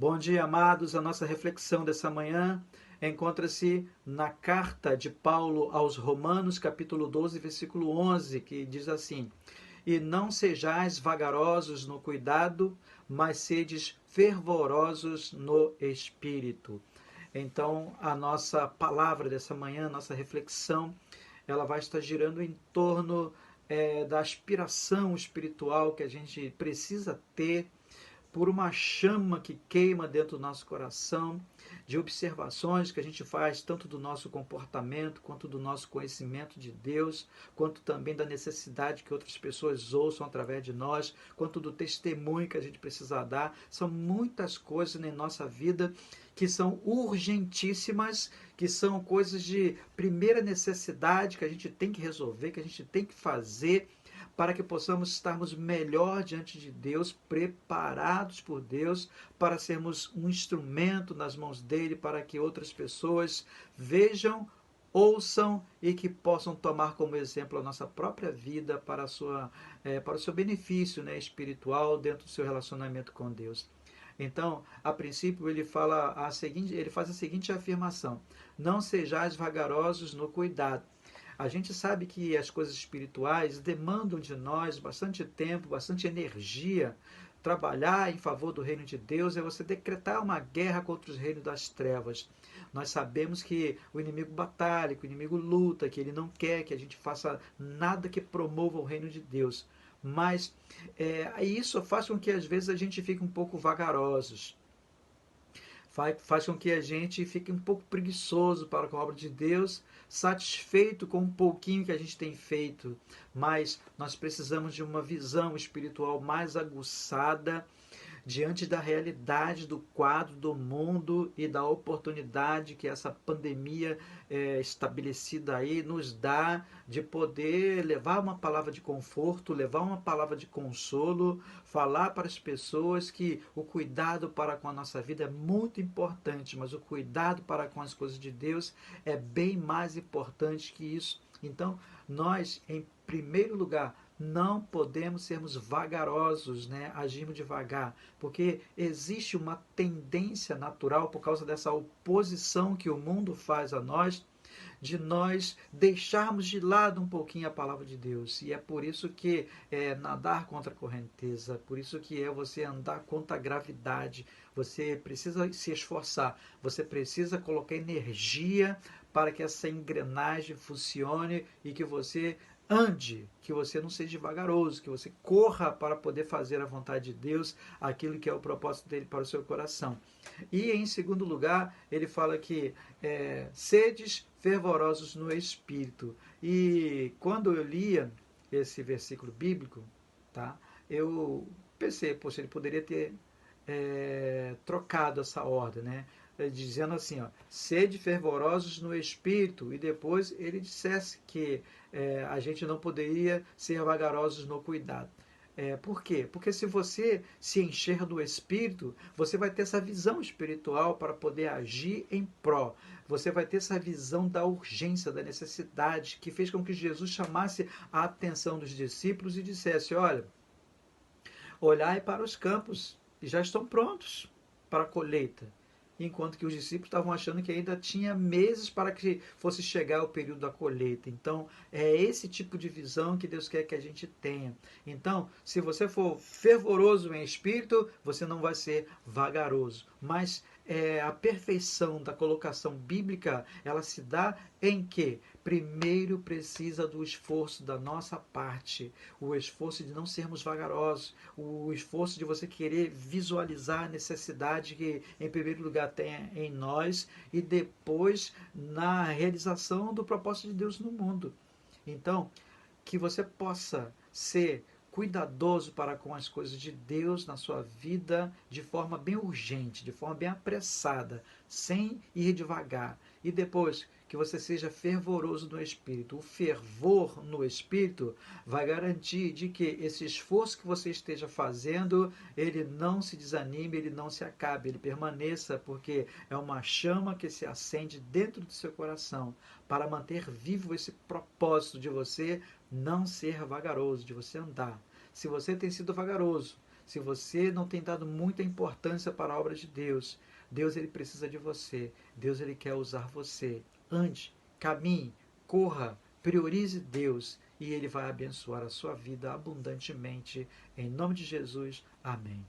Bom dia, amados. A nossa reflexão dessa manhã encontra-se na carta de Paulo aos Romanos, capítulo 12, versículo 11, que diz assim: E não sejais vagarosos no cuidado, mas sedes fervorosos no espírito. Então, a nossa palavra dessa manhã, nossa reflexão, ela vai estar girando em torno da aspiração espiritual que a gente precisa ter por uma chama que queima dentro do nosso coração, de observações que a gente faz tanto do nosso comportamento, quanto do nosso conhecimento de Deus, quanto também da necessidade que outras pessoas ouçam através de nós, quanto do testemunho que a gente precisa dar. São muitas coisas na nossa vida que são urgentíssimas, que são coisas de primeira necessidade que a gente tem que resolver, que a gente tem que fazer para que possamos estarmos melhor diante de Deus, preparados por Deus, para sermos um instrumento nas mãos dele, para que outras pessoas vejam, ouçam e que possam tomar como exemplo a nossa própria vida para, para o seu benefício, né, espiritual dentro do seu relacionamento com Deus. Então, a princípio, ele faz a seguinte afirmação: não sejais vagarosos no cuidado. A gente sabe que as coisas espirituais demandam de nós bastante tempo, bastante energia. Trabalhar em favor do reino de Deus é você decretar uma guerra contra os reinos das trevas. Nós sabemos que o inimigo batalha, que o inimigo luta, que ele não quer que a gente faça nada que promova o reino de Deus. Mas isso faz com que às vezes a gente fique um pouco vagarosos, faz com que a gente fique um pouco preguiçoso para com a obra de Deus, satisfeito com um pouquinho que a gente tem feito, mas nós precisamos de uma visão espiritual mais aguçada diante da realidade do quadro do mundo e da oportunidade que essa pandemia estabelecida aí nos dá de poder levar uma palavra de conforto, levar uma palavra de consolo, falar para as pessoas que o cuidado para com a nossa vida é muito importante, mas o cuidado para com as coisas de Deus é bem mais importante que isso. Então, nós, em primeiro lugar, não podemos sermos vagarosos, né? Agirmos devagar, porque existe uma tendência natural, por causa dessa oposição que o mundo faz a nós, de nós deixarmos de lado um pouquinho a palavra de Deus. E é por isso que é nadar contra a correnteza, por isso que é você andar contra a gravidade. Você precisa se esforçar, você precisa colocar energia para que essa engrenagem funcione e que você ande, que você não seja vagaroso, que você corra para poder fazer a vontade de Deus, aquilo que é o propósito dele para o seu coração. E em segundo lugar, ele fala que sedes fervorosos no espírito. E quando eu lia esse versículo bíblico, tá, eu pensei, poxa, ele poderia ter trocado essa ordem, né? Dizendo assim, ó, sede fervorosos no espírito, e depois ele dissesse que a gente não poderia ser vagarosos no cuidado. Por quê? Porque se você se encher do Espírito, você vai ter essa visão espiritual para poder agir em pró. Você vai ter essa visão da urgência, da necessidade, que fez com que Jesus chamasse a atenção dos discípulos e dissesse: olha, olhai para os campos, e já estão prontos para a colheita. Enquanto que os discípulos estavam achando que ainda tinha meses para que fosse chegar o período da colheita. Então, é esse tipo de visão que Deus quer que a gente tenha. Então, se você for fervoroso em espírito, você não vai ser vagaroso. Mas a perfeição da colocação bíblica, ela se dá em que primeiro precisa do esforço da nossa parte, o esforço de não sermos vagarosos, o esforço de você querer visualizar a necessidade que em primeiro lugar tem em nós e depois na realização do propósito de Deus no mundo. Então, que você possa ser cuidadoso para com as coisas de Deus na sua vida de forma bem urgente, de forma bem apressada, sem ir devagar. E depois que você seja fervoroso no Espírito. O fervor no Espírito vai garantir de que esse esforço que você esteja fazendo, ele não se desanime, ele não se acabe, ele permaneça, porque é uma chama que se acende dentro do seu coração para manter vivo esse propósito de você não ser vagaroso, de você andar. Se você tem sido vagaroso, Se você não tem dado muita importância para a obra de Deus, Deus ele precisa de você. Deus ele quer usar você. Ande, caminhe, corra, priorize Deus e ele vai abençoar a sua vida abundantemente. Em nome de Jesus, amém.